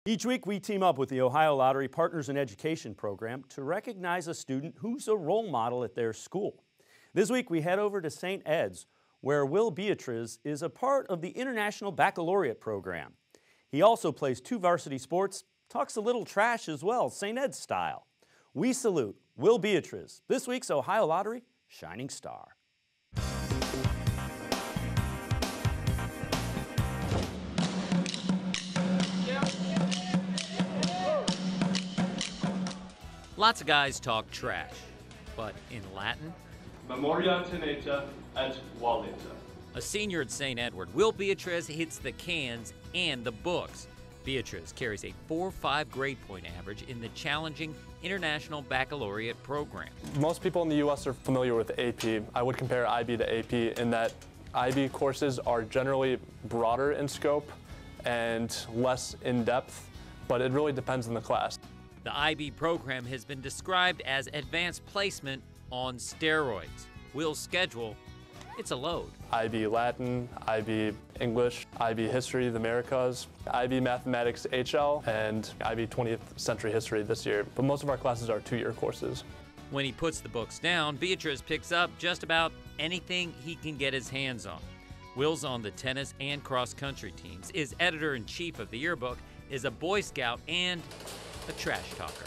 Each week, we team up with the Ohio Lottery Partners in Education program to recognize a student who's a role model at their school. This week, we head over to St. Ed's, where Will Beatrez is a part of the International Baccalaureate program. He also plays 2 varsity sports, talks a little trash as well, St. Ed's style. We salute Will Beatrez, this week's Ohio Lottery Shining Star. Lots of guys talk trash, but in Latin, Memoria teneta et valeta. a senior at St. Edward, Will Beatrez hits the cans and the books. Beatrez carries a 4.5 grade point average in the challenging International Baccalaureate program. Most people in the U.S. are familiar with AP. I would compare IB to AP in that IB courses are generally broader in scope and less in-depth, but it really depends on the class. The IB program has been described as advanced placement on steroids. Will's schedule, it's a load. IB Latin, IB English, IB History, the Americas, IB Mathematics HL, and IB 20th Century History this year. But most of our classes are 2-year courses. When he puts the books down, Beatrez picks up just about anything he can get his hands on. Will's on the tennis and cross-country teams, is editor-in-chief of the yearbook, is a Boy Scout, and a trash talker.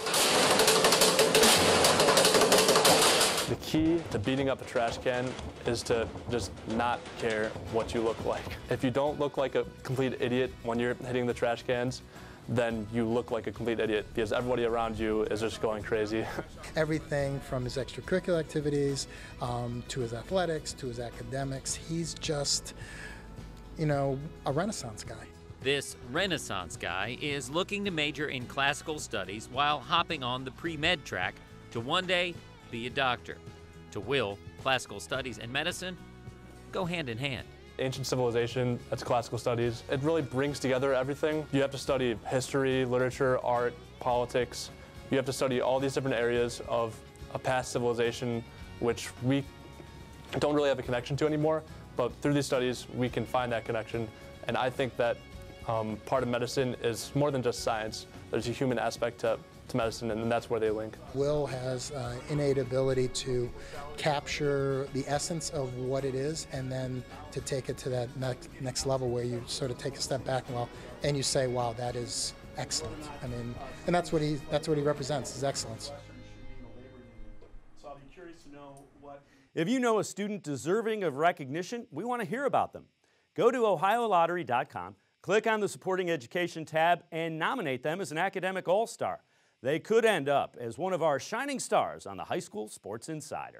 The key to beating up a trash can is to just not care what you look like. If you don't look like a complete idiot when you're hitting the trash cans, then you look like a complete idiot because everybody around you is just going crazy. Everything from his extracurricular activities to his athletics to his academics, he's just, a Renaissance guy. This Renaissance guy is looking to major in classical studies while hopping on the pre-med track to one day be a doctor. To Will, classical studies and medicine go hand in hand. Ancient civilization, that's classical studies. It really brings together everything. You have to study history, literature, art, politics. You have to study all these different areas of a past civilization which we don't really have a connection to anymore, but through these studies we can find that connection. And I think that part of medicine is more than just science. There's a human aspect to medicine, and that's where they link. Will has innate ability to capture the essence of what it is and then to take it to that next level where you sort of take a step back and you say, wow, that is excellent. And that's what he represents, is excellence. So I'll be curious to know if you know a student deserving of recognition, we want to hear about them. Go to OhioLottery.com, click on the Supporting Education tab, and nominate them as an academic all-star. They could end up as one of our shining stars on the High School Sports Insider.